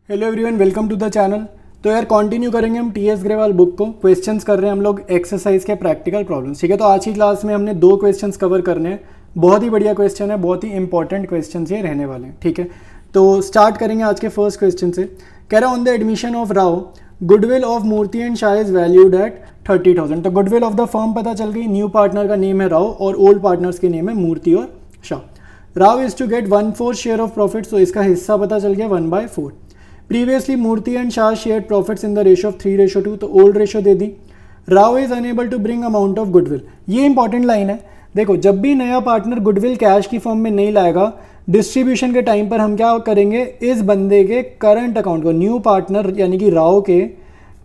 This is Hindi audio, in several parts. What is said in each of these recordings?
Hello everyone, welcome to the channel. तो यार कंटिन्यू करेंगे हम टीएस ग्रेवाल बुक को। क्वेश्चंस कर रहे हैं हम लोग एक्सरसाइज के प्रैक्टिकल प्रॉब्लम्स। ठीक है, तो आज की क्लास में हमने 2 क्वेश्चंस कवर करने हैं। बहुत ही बढ़िया क्वेश्चन है, बहुत ही इंपॉर्टेंट क्वेश्चंस ये रहने वाले हैं। ठीक है, तो स्टार्ट करेंगे आज के फर्स्ट क्वेश्चन से। कह रहा on the admission of Rao goodwill of Murthy and Shah is valued at 30,000। तो गुडविल ऑफ द फर्म पता चल गई, न्यू पार्टनर का नेम है राव और ओल्ड पार्टनर्स के नेम है मूर्ति और Shah. Rao is to get 1/4 share of profit, तो इसका हिस्सा पता चल गया 1/4। Previously Murthy and Shah share profits in the ratio of 3:2, तो ओल्ड रेशियो दे दी। Rao is unable to bring amount of goodwill, ये इंपॉर्टेंट लाइन है। देखो, जब भी नया पार्टनर गुडविल कैश की फॉर्म में नहीं लाएगा, डिस्ट्रीब्यूशन के टाइम पर हम क्या करेंगे, इस बंदे के करंट अकाउंट को, न्यू पार्टनर यानी कि राव के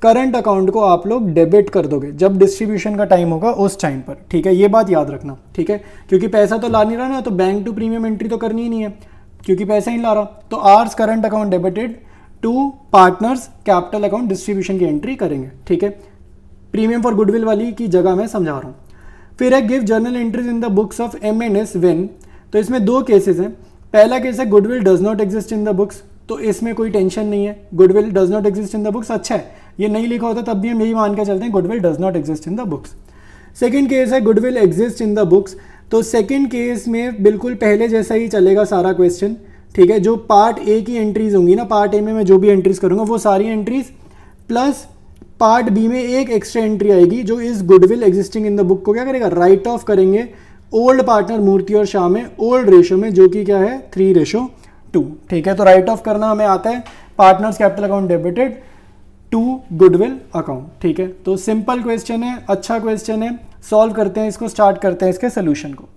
करंट अकाउंट को आप लोग डेबिट कर दोगे जब डिस्ट्रीब्यूशन का टाइम होगा उस टाइम पर। ठीक है, ये बात याद रखना। ठीक है, क्योंकि पैसा तो ला नहीं रहा ना, तो बैंक टू प्रीमियम एंट्री तो करनी ही नहीं है क्योंकि पैसा ही ला रहा। तो R's current account debited to partners capital account distribution की एंट्री करेंगे। ठीक है, प्रीमियम फॉर गुडविल वाली की जगह मैं समझा रहा हूँ। फिर है give journal entries in the books of M&S when. तो इसमें 2 केसेस हैं। पहला केस है goodwill does not exist in the books, तो इसमें कोई टेंशन नहीं है, goodwill does not exist in the books. अच्छा है, ये नहीं लिखा होता तब भी हम यही मान के चलते हैं goodwill does not exist in the books. Second case है goodwill exist in the books, तो सेकेंड केस में बिल्कुल पहले जैसा ही चलेगा सारा क्वेश्चन। ठीक है, जो पार्ट ए की एंट्रीज होंगी ना, पार्ट ए में मैं जो भी एंट्रीज करूंगा वो सारी एंट्रीज प्लस पार्ट बी में एक एक्स्ट्रा एंट्री आएगी जो इस goodwill existing in the book को क्या करेगा, राइट ऑफ करेंगे ओल्ड पार्टनर मूर्ति और शाह में ओल्ड रेशो में, जो कि क्या है 3:2। ठीक है, तो राइट ऑफ करना हमें आता है partners capital account debited to goodwill account. ठीक है, तो सिंपल क्वेश्चन है, अच्छा क्वेश्चन है। सॉल्व करते हैं इसको, स्टार्ट करते हैं इसके सोल्यूशन को।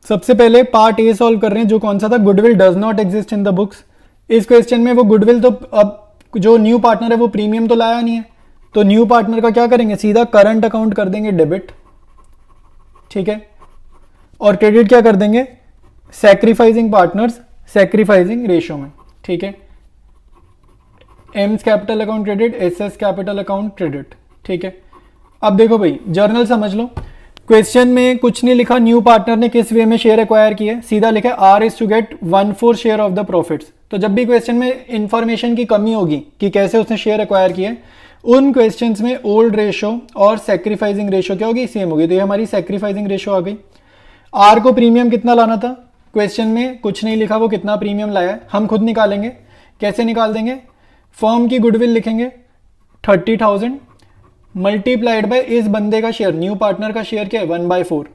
सबसे पहले पार्ट ए सॉल्व कर रहे हैं, जो कौन सा था, goodwill does not exist in the books. इस क्वेश्चन में वो गुडविल तो अब जो न्यू पार्टनर है वो प्रीमियम तो लाया नहीं है, तो न्यू पार्टनर का क्या करेंगे, सीधा करंट अकाउंट कर देंगे डेबिट। ठीक है, और क्रेडिट क्या कर देंगे, सैक्रिफाइसिंग पार्टनर्स सैक्रिफाइसिंग रेशियो में। ठीक है, AIIMS capital account credit, SS capital account credit. ठीक है, अब देखो भाई जर्नल समझ लो। क्वेश्चन में कुछ नहीं लिखा न्यू पार्टनर ने किस वे में शेयर एक्वायर किए, सीधा लिखा है R is to get 1/4 share of the profits. तो जब भी क्वेश्चन में इंफॉर्मेशन की कमी होगी कि कैसे उसने शेयर एक्वायर किए, उन क्वेश्चंस में ओल्ड रेशो और सैक्रिफाइसिंग रेशो क्या होगी, सेम होगी। तो ये हमारी सैक्रिफाइसिंग रेशो आ गई। आर को प्रीमियम कितना लाना था, क्वेश्चन में कुछ नहीं लिखा वो कितना प्रीमियम लाया है, हम खुद निकालेंगे। कैसे निकाल देंगे, फर्म की गुडविल लिखेंगे 30,000 मल्टीप्लाइड बाय इस बंदे का शेयर, न्यू पार्टनर का शेयर क्या है 1/4।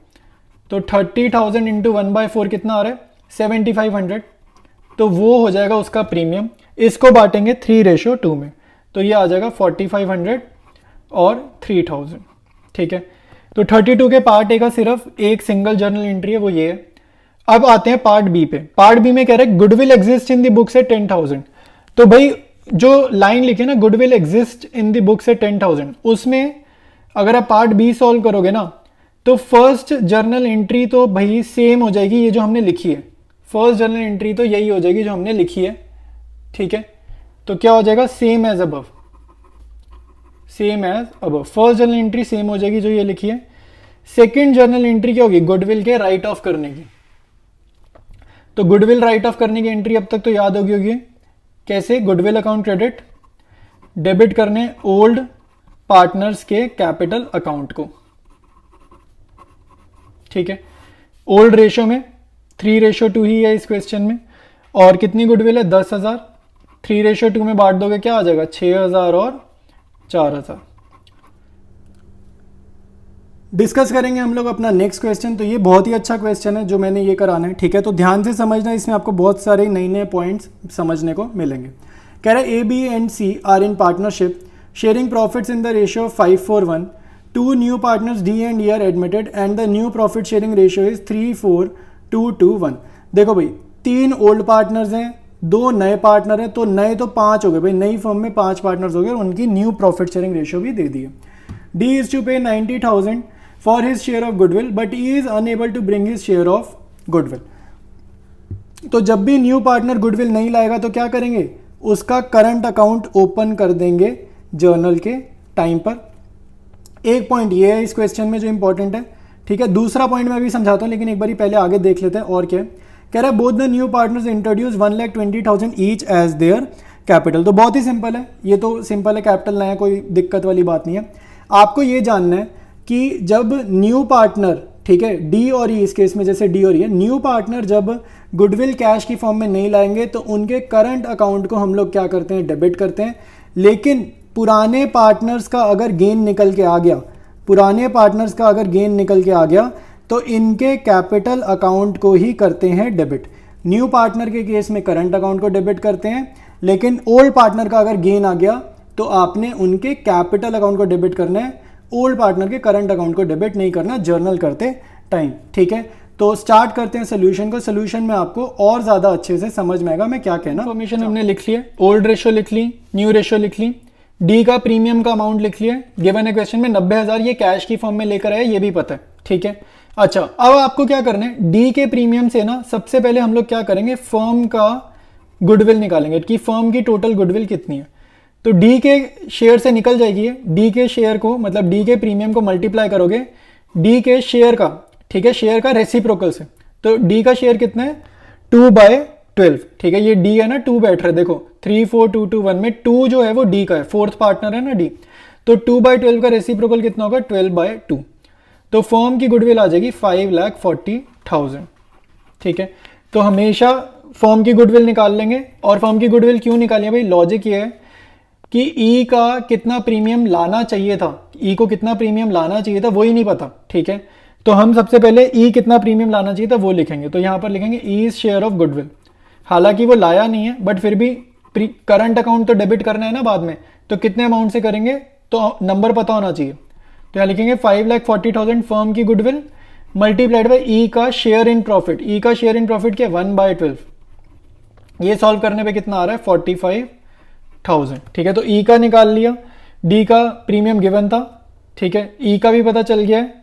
तो 30,000 इंटू 1/4 कितना आ रहा है 7,500, तो वो हो जाएगा उसका प्रीमियम। इसको बांटेंगे 3:2 में, तो ये आ जाएगा 4,500 और 3,000। ठीक है, तो 32 के पार्ट ए का सिर्फ एक सिंगल जर्नल एंट्री है, वो ये है। अब आते हैं पार्ट बी पे। पार्ट बी में कह रहे हैं goodwill exist in the book से 10,000। तो भाई जो लाइन लिखे ना goodwill exist in the book से 10,000, उसमें अगर आप पार्ट बी सॉल्व करोगे ना, तो फर्स्ट जर्नल एंट्री तो भाई सेम हो जाएगी, ये जो हमने लिखी है फर्स्ट जर्नल एंट्री तो यही हो जाएगी जो हमने लिखी है। ठीक है, तो क्या हो जाएगा, same as above, same as above. First journal entry same हो जाएगी जो ये लिखी है। सेकेंड जर्नल एंट्री क्या होगी, गुडविल के राइट ऑफ करने की। तो गुडविल राइट ऑफ करने की एंट्री अब तक तो याद होगी। कैसे, गुडविल अकाउंट क्रेडिट डेबिट करने ओल्ड पार्टनर्स के कैपिटल अकाउंट को। ठीक है, ओल्ड रेशो में 3:2 ही है इस क्वेश्चन में, और कितनी गुडविल है 10,000। 3:2 में बांट दोगे क्या आ जाएगा 6,000 और 4,000। डिस्कस करेंगे हम लोग अपना नेक्स्ट क्वेश्चन। तो ये बहुत ही अच्छा क्वेश्चन है जो मैंने ये कराना है। ठीक है, तो ध्यान से समझना, इसमें आपको बहुत सारे नए नए पॉइंट्स समझने को मिलेंगे। कह रहा है A, B and C are in partnership sharing profits in the ratio of 5:1। 2 new partners D and E are admitted and the new profit sharing ratio is 3:4:2:1। देखो भाई 3 ओल्ड पार्टनर्स हैं, 2 नए पार्टनर हैं, तो नए तो 5 हो गए भाई, नई फर्म में 5 पार्टनर्स हो गए और उनकी न्यू प्रॉफिट शेयरिंग रेशियो भी दे दी है। D इज टू पे 90,000 for his share of goodwill but he is unable to bring his share of goodwill। तो जब भी न्यू पार्टनर गुडविल नहीं लाएगा तो क्या करेंगे, उसका करंट अकाउंट ओपन कर देंगे जर्नल के टाइम पर। एक पॉइंट ये है इस क्वेश्चन में जो इंपॉर्टेंट है। ठीक है, दूसरा पॉइंट मैं भी समझाता हूँ, लेकिन एक बार पहले आगे देख लेते हैं और क्या है। कह रहा है both the new partners introduce 1,20,000 each as their capital. तो बहुत ही सिंपल है, ये तो सिंपल है, कैपिटल नया, कोई दिक्कत वाली बात नहीं है। आपको ये जानना है कि जब न्यू पार्टनर, ठीक है, डी और ई, इस केस में जैसे डी और ई है, न्यू पार्टनर जब गुडविल कैश की फॉर्म में नहीं लाएंगे तो उनके करंट अकाउंट को हम लोग क्या करते हैं, डेबिट करते हैं। लेकिन पुराने पार्टनर्स का अगर गेन निकल के आ गया, पुराने पार्टनर्स का अगर गेन निकल के आ गया तो इनके कैपिटल अकाउंट को ही करते हैं डेबिट। न्यू पार्टनर के केस में करंट अकाउंट को डेबिट करते हैं, लेकिन ओल्ड पार्टनर का अगर गेन आ गया तो आपने उनके कैपिटल अकाउंट को डेबिट करना है, ओल्ड पार्टनर के करंट अकाउंट को डेबिट नहीं करना जर्नल करते टाइम। ठीक है, तो स्टार्ट करते हैं सोल्यूशन को। सोल्यूशन में आपको और ज़्यादा अच्छे से समझ में आएगा मैं क्या कहना। इन्फॉर्मेशन हमने लिख लिया, ओल्ड रेशियो लिख ली, न्यू रेशियो लिख ली, डी का प्रीमियम का अमाउंट लिख लिया, गिवन है क्वेश्चन में 90,000 ये कैश की फॉर्म में लेकर आया, ये भी पता है। ठीक है, अच्छा अब आपको क्या करना है, डी के प्रीमियम से ना सबसे पहले हम लोग क्या करेंगे, फर्म का गुडविल निकालेंगे कि फर्म की टोटल गुडविल कितनी है। तो डी के शेयर से निकल जाएगी ये, डी के शेयर को मतलब डी के प्रीमियम को मल्टीप्लाई करोगे डी के शेयर का, ठीक है, शेयर का रेसिप्रोकल से। तो डी का शेयर कितना है, 2/12। ठीक है, ये डी है ना, 2 बैठ रहा है, देखो 3 4 2 2 1 में 2 जो है वो डी का है, फोर्थ पार्टनर है ना डी। तो 2/12 का रेसिप्रोकल कितना होगा, 12/2। तो फर्म की गुडविल आ जाएगी 5,40,000। ठीक है, तो हमेशा फर्म की गुडविल निकाल लेंगे। और फर्म की गुडविल क्यों निकालिए भाई, लॉजिक ये है कि ई का कितना प्रीमियम लाना चाहिए था, ई को कितना प्रीमियम लाना चाहिए था वो ही नहीं पता। ठीक है, तो हम सबसे पहले ई कितना प्रीमियम लाना चाहिए था वो लिखेंगे। तो यहाँ पर लिखेंगे ई शेयर ऑफ गुडविल, हालांकि वो लाया नहीं है बट फिर भी करंट अकाउंट तो डेबिट करना है ना बाद में, तो कितने अमाउंट से करेंगे तो नंबर पता होना चाहिए। तो यहाँ लिखेंगे 5,40,000 फर्म की गुडविल मल्टीप्लाइड बाई ई का शेयर इन प्रॉफिट। ई का शेयर इन प्रॉफिट क्या, 1/12। ये सॉल्व करने पे कितना आ रहा है, 45,000। ठीक है, तो ई का निकाल लिया, डी का प्रीमियम गिवन था, ठीक है, ई का भी पता चल गया है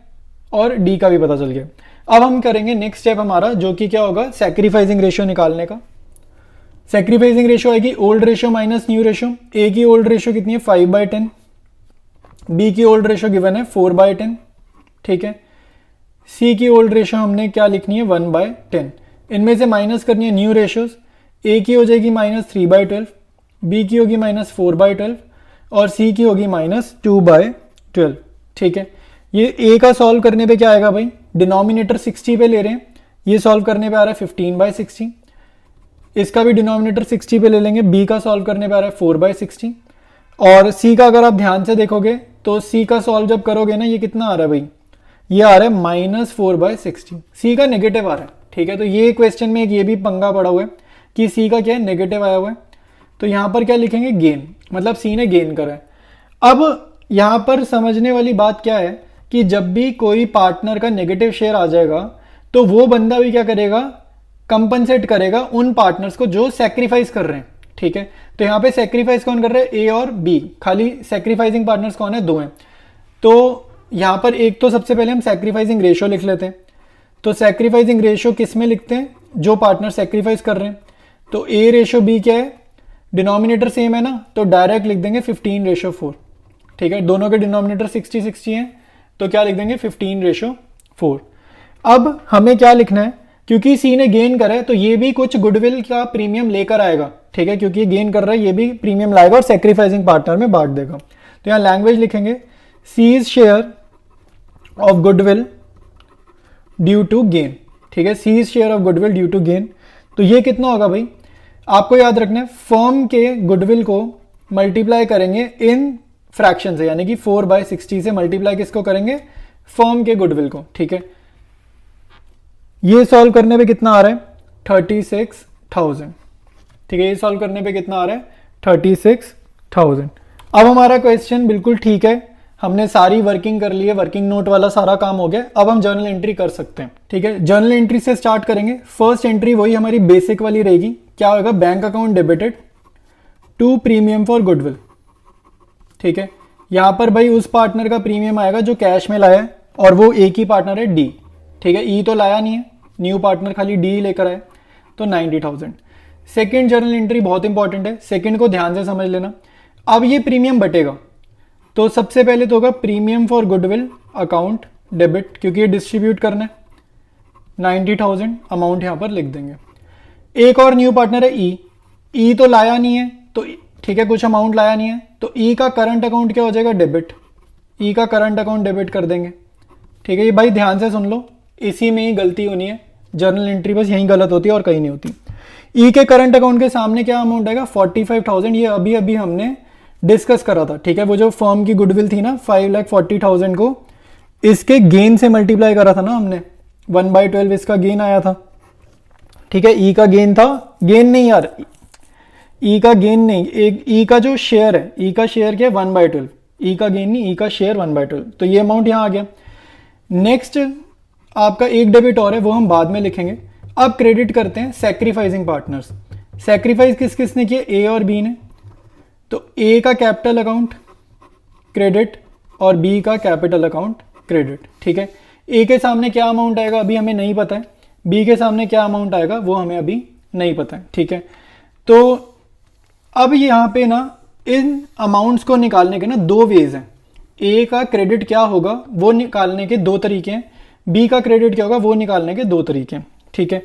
और डी का भी पता चल गया। अब हम करेंगे नेक्स्ट स्टेप हमारा, जो कि क्या होगा, सैक्रिफाइसिंग रेशियो निकालने का। सैक्रिफाइसिंग रेशियो आएगी old ratio minus new ratio. A की ओल्ड रेशियो कितनी है, 5/10। बी की ओल्ड रेशियो गिवन है 4/10। ठीक है, सी की ओल्ड रेशियो हमने क्या लिखनी है, 1/10। इनमें से माइनस करनी है न्यू रेशियोज। ए की हो जाएगी -3/12, बी की होगी -4/12 और सी की होगी -2/12। ठीक है, ये ए का सॉल्व करने पे क्या आएगा भाई, डिनोमिनेटर 60 पे ले रहे हैं, ये सॉल्व करने पे आ रहा है 15/60। इसका भी डिनोमिनेटर 60 पे ले लेंगे, बी का सॉल्व करने पे आ रहा है 4/60। और सी का अगर आप ध्यान से देखोगे तो सी का सॉल्व जब करोगे ना, ये कितना आ रहा है भाई, ये आ रहा है -4/60। सी का नेगेटिव आ रहा है। ठीक है, तो ये क्वेश्चन में एक ये भी पंगा पड़ा हुआ है कि सी का क्या है, नेगेटिव आया हुआ है। तो यहाँ पर क्या लिखेंगे, गेन, मतलब सी ने गेन करा है। अब यहाँ पर समझने वाली बात क्या है कि जब भी कोई पार्टनर का नेगेटिव शेयर आ जाएगा तो वो बंदा भी क्या करेगा, कंपनसेट करेगा उन पार्टनर्स को जो सैक्रिफाइस कर रहे हैं। ठीक है, तो यहाँ पे सैक्रिफाइस कौन कर रहा है, ए और बी, खाली सैक्रिफाइसिंग पार्टनर्स कौन है, 2 हैं। तो यहाँ पर एक तो सबसे पहले हम सैक्रिफाइसिंग रेशियो लिख लेते हैं। तो सैक्रिफाइसिंग रेशियो किस में लिखते हैं, जो पार्टनर सैक्रिफाइस कर रहे हैं। तो ए रेशियो बी क्या है, डिनोमिनेटर सेम है ना, तो डायरेक्ट लिख देंगे 15/4। ठीक है, दोनों के डिनोमिनेटर 60 हैं, तो क्या लिख देंगे 15/4। अब हमें क्या लिखना है, क्योंकि सी ने गेन करा है तो ये भी कुछ गुडविल का प्रीमियम लेकर आएगा। ठीक है, क्योंकि ये गेन कर रहा है, ये भी प्रीमियम लाएगा और सैक्रिफाइसिंग पार्टनर में बांट देगा। तो यहाँ लैंग्वेज लिखेंगे C's share of goodwill due to gain. ठीक है, C's share of goodwill due to gain. तो ये कितना होगा भाई, आपको याद रखना है, फर्म के गुडविल को मल्टीप्लाई करेंगे इन फ्रैक्शन से, यानी कि 4/60 से मल्टीप्लाई किसको करेंगे, फर्म के गुडविल को। ठीक है, ये सॉल्व करने पे कितना आ रहा है, 36,000। ठीक है, ये सॉल्व करने पे कितना आ रहा है, 36,000। अब हमारा क्वेश्चन बिल्कुल ठीक है, हमने सारी वर्किंग कर ली है, वर्किंग नोट वाला सारा काम हो गया। अब हम जर्नल एंट्री कर सकते हैं। ठीक है, जर्नल एंट्री से स्टार्ट करेंगे। फर्स्ट एंट्री वही हमारी बेसिक वाली रहेगी, क्या होगा, bank account debited to premium for goodwill. ठीक है, यहां पर भाई उस पार्टनर का प्रीमियम आएगा जो कैश में लाया है, और वो एक ही पार्टनर है डी। ठीक है, ई तो लाया नहीं है, न्यू पार्टनर खाली डी लेकर आए, तो 90,000। सेकेंड जर्नल एंट्री बहुत इंपॉर्टेंट है, सेकेंड को ध्यान से समझ लेना। अब ये प्रीमियम बटेगा, तो सबसे पहले तो होगा premium for goodwill account debit, क्योंकि ये डिस्ट्रीब्यूट करना है, 90,000 अमाउंट यहां पर लिख देंगे। एक और न्यू पार्टनर है ई, ई तो लाया नहीं है तो ठीक है, कुछ अमाउंट लाया नहीं है, तो ई का करंट अकाउंट क्या हो जाएगा, डेबिट। ई का करंट अकाउंट डेबिट कर देंगे। ठीक है, ये भाई ध्यान से सुन लो, इसी में ही गलती होनी है, जर्नल एंट्री बस यहीं गलत होती है और कहीं नहीं होती। ई के करंट अकाउंट के सामने क्या अमाउंट आएगा, 45,000। ये अभी अभी हमने डिस्कस करा था। ठीक है, वो जो फर्म की गुडविल थी ना 5,40,000 को इसके गेन से मल्टीप्लाई करा था ना हमने, 1/12 इसका गेन आया था। ठीक है, ई का गेन था, गेन नहीं यार, ई का गेन नहीं, एक ई का जो शेयर है, ई का शेयर क्या है 1/12, ई का गेन नहीं, ई का शेयर 1/12, तो ये अमाउंट यहां आ गया। नेक्स्ट आपका एक डेबिट और है, वो हम बाद में लिखेंगे। अब क्रेडिट करते हैं सैक्रिफाइसिंग पार्टनर्स। सैक्रिफाइस किस किस ने किया, ए और बी ने। तो ए का कैपिटल अकाउंट क्रेडिट और बी का कैपिटल अकाउंट क्रेडिट। ठीक है, ए के सामने क्या अमाउंट आएगा अभी हमें नहीं पता है, बी के सामने क्या अमाउंट आएगा वो हमें अभी नहीं पता है। ठीक है, तो अब यहाँ पे ना इन अमाउंट्स को निकालने के ना दो वेज हैं। ए का क्रेडिट क्या होगा वो निकालने के दो तरीके हैं, बी का क्रेडिट क्या होगा वो निकालने के दो तरीके हैं। ठीक है,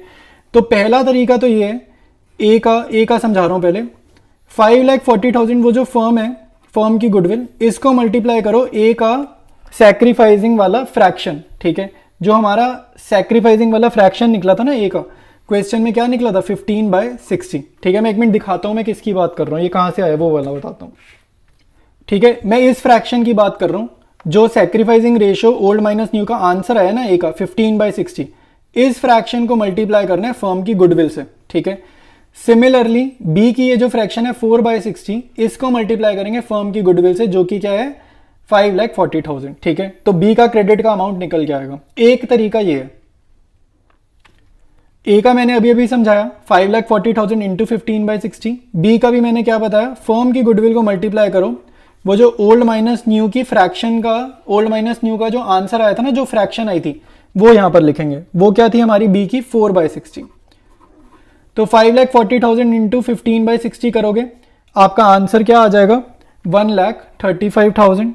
तो पहला तरीका तो ये है, ए का समझा रहा हूं पहले। 5,40,000 वो जो फर्म है, फर्म की गुडविल, इसको मल्टीप्लाई करो ए का सैक्रिफाइसिंग वाला फ्रैक्शन। ठीक है, जो हमारा सैक्रिफाइसिंग वाला फ्रैक्शन निकला था ना ए का, क्वेश्चन में क्या निकला था 15/60। ठीक है, मैं एक मिनट दिखाता हूं मैं किसकी बात कर रहा हूं, ये कहां से आया वो वाला बताता हूं। ठीक है, मैं इस फ्रैक्शन की बात कर रहा हूं जो sacrificing ratio old minus new का आंसर आया ना ए का 15/60, इस फ्रैक्शन को मल्टीप्लाई करना है फर्म की गुडविल से। ठीक है, सिमिलरली बी की ये जो फ्रैक्शन है 4/60, इसको मल्टीप्लाई करेंगे फर्म की गुडविल से जो कि क्या है 5,40,000। ठीक है, तो बी का क्रेडिट का अमाउंट निकल के आएगा। एक तरीका ये है, ए का मैंने अभी अभी समझाया 5,40,000 इंटू 15/60, बी का भी मैंने क्या बताया, फर्म की गुडविल को मल्टीप्लाई करो, वो जो ओल्ड माइनस न्यू की फ्रैक्शन का, ओल्ड माइनस न्यू का जो आंसर आया था ना, जो फ्रैक्शन आई थी वो यहां पर लिखेंगे, वो क्या थी हमारी बी की 4/60। तो 5,40,000 इंटू 15/60 करोगे, आपका आंसर क्या आ जाएगा 1,35,000।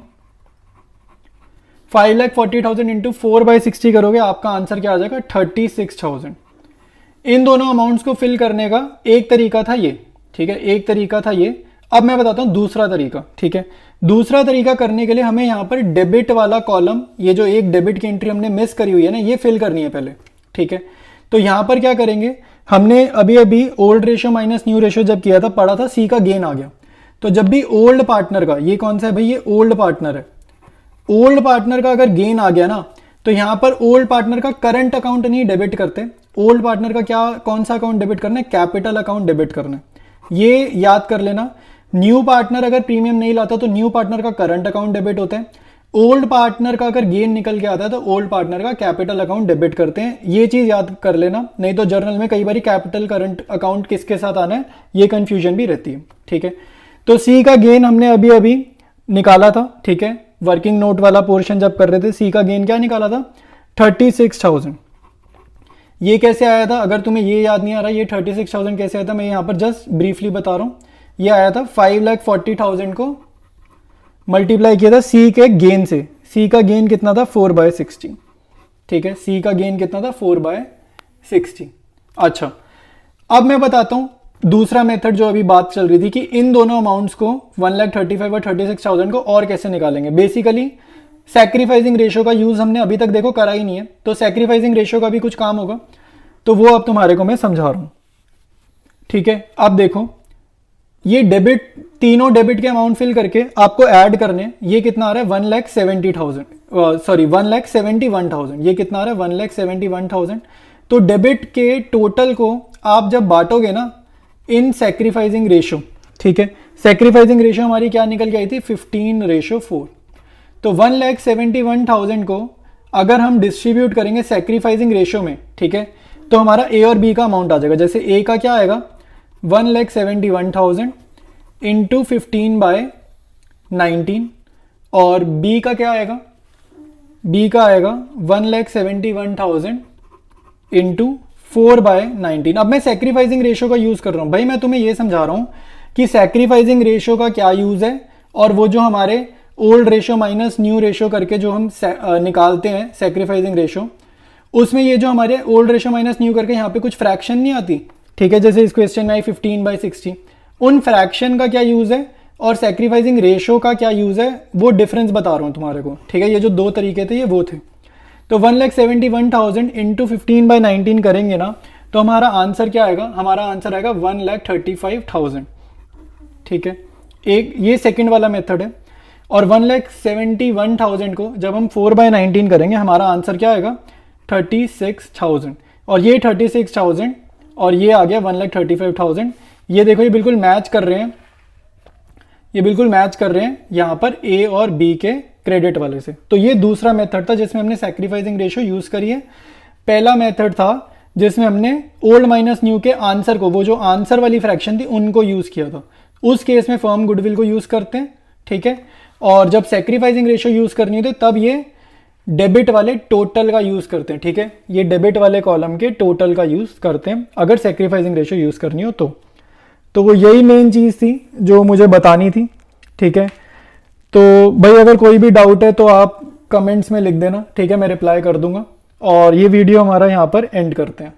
5,40,000 इंटू 4/60 करोगे, आपका आंसर क्या आ जाएगा 36,000। इन दोनों अमाउंट्स को फिल करने का एक तरीका था ये। ठीक है, एक तरीका था ये। अब मैं बताता हूं दूसरा तरीका। ठीक है, दूसरा तरीका करने के लिए हमें यहां पर डेबिट वाला कॉलम, ये जो एक डेबिट की एंट्री हमने मिस करी हुई है ना, ये फिल करनी है पहले। ठीक है, तो यहां पर क्या करेंगे, हमने अभी अभी old ratio minus new ratio जब किया था, पढ़ा था सी का गेन आ गया। तो जब भी ओल्ड पार्टनर का, ये कौन सा है भाई, ये ओल्ड पार्टनर है, ओल्ड पार्टनर का अगर गेन आ गया ना, तो यहां पर ओल्ड पार्टनर का करंट अकाउंट नहीं डेबिट करते, ओल्ड पार्टनर का क्या, कौन सा अकाउंट डेबिट करना है, कैपिटल अकाउंट डेबिट करना है। ये याद कर लेना। न्यू पार्टनर अगर प्रीमियम नहीं लाता तो न्यू पार्टनर का करंट अकाउंट डेबिट होता है, ओल्ड पार्टनर का अगर गेन निकल के आता है तो ओल्ड पार्टनर का कैपिटल अकाउंट डेबिट करते हैं। ये चीज याद कर लेना, नहीं तो जर्नल में कई बार कैपिटल करंट अकाउंट किसके साथ आना है ये कंफ्यूजन भी रहती है। ठीक है, तो सी का गेन हमने अभी अभी निकाला था। ठीक है, वर्किंग नोट वाला पोर्शन जब कर रहे थे, सी का गेन क्या निकाला था 36,000। ये कैसे आया था, अगर तुम्हें ये याद नहीं आ रहा ये 36,000 कैसे आया था, मैं यहां पर जस्ट ब्रीफली बता रहा हूं। ये आया था 5,40,000 को मल्टीप्लाई किया था सी के गेन से। सी का गेन कितना था 4/60। ठीक है, सी का गेन कितना था 4/60। अच्छा, अब मैं बताता हूं दूसरा मेथड जो अभी बात चल रही थी कि इन दोनों अमाउंट्स को 1,35,000 और 36,000 को और कैसे निकालेंगे। बेसिकली सैक्रिफाइसिंग रेशियो का यूज हमने अभी तक देखो करा ही नहीं है, तो सैक्रिफाइसिंग रेशियो का भी कुछ काम होगा, तो वो अब तुम्हारे को मैं समझा रहा हूं। ठीक है, अब देखो ये डेबिट, तीनों डेबिट के अमाउंट फिल करके आपको ऐड करने, ये कितना आ रहा है 1,70,000, सॉरी 1,71,000, ये कितना आ रहा है 1,71,000। तो डेबिट के टोटल को आप जब बांटोगे ना इन सैक्रिफाइसिंग रेशियो, ठीक है, सैक्रिफाइसिंग रेशियो हमारी क्या निकल के आई थी 15/4। तो 1,71,000 को अगर हम डिस्ट्रीब्यूट करेंगे सैक्रिफाइसिंग रेशियो में, ठीक है, तो हमारा ए और बी का अमाउंट आ जाएगा। जैसे ए का क्या आएगा 1,71,000 इंटू 15/19 और बी का क्या आएगा, बी का आएगा 1,71,000 इंटू 4/19। अब मैं सैक्रिफाइसिंग रेशियो का यूज कर रहा हूं भाई, मैं तुम्हें यह समझा रहा हूं कि सैक्रिफाइसिंग रेशियो का क्या यूज है, और वो जो हमारे old ratio minus new ratio करके जो हम निकालते हैं सैक्रिफाइसिंग रेशियो, उसमें ये जो हमारे ओल्ड रेशियो माइनस न्यू करके यहाँ पे कुछ फ्रैक्शन नहीं आती, ठीक है, जैसे इस क्वेश्चन में आई 15/60, उन फ्रैक्शन का क्या यूज़ है और सेक्रीफाइसिंग रेशो का क्या यूज़ है, वो डिफरेंस बता रहा हूँ तुम्हारे को, ठीक है। ये जो दो तरीके थे ये वो थे। तो 1,71,000 इंटू 15/19 करेंगे ना, तो हमारा आंसर क्या आएगा, हमारा आंसर आएगा 1,35,000, ठीक है। एक ये सेकंड वाला मेथड है। और 1,71,000 को जब हम 4/19 करेंगे, हमारा आंसर क्या आएगा 36,000, और ये 36,000 और ये आ गया 1,35,000। ये देखो ये बिल्कुल मैच कर रहे हैं, ये बिल्कुल मैच कर रहे हैं यहाँ पर ए और बी के क्रेडिट वाले से। तो ये दूसरा मेथड था जिसमें हमने सैक्रिफाइसिंग रेशो यूज़ करी है। पहला मेथड था जिसमें हमने ओल्ड माइनस न्यू के आंसर को, वो जो आंसर वाली फ्रैक्शन थी उनको यूज़ किया था। उस केस में फर्म गुडविल को यूज़ करते हैं, ठीक है। और जब सैक्रिफाइसिंग रेशो यूज़ करनी होती है तब ये डेबिट वाले टोटल का यूज़ करते हैं, ठीक है। ये डेबिट वाले कॉलम के टोटल का यूज़ करते हैं अगर सैक्रिफाइसिंग रेशो यूज़ करनी हो तो वो यही मेन चीज़ थी जो मुझे बतानी थी, ठीक है। तो भाई अगर कोई भी डाउट है तो आप कमेंट्स में लिख देना, ठीक है, मैं रिप्लाई कर दूंगा। और ये वीडियो हमारा यहाँ पर एंड करते हैं।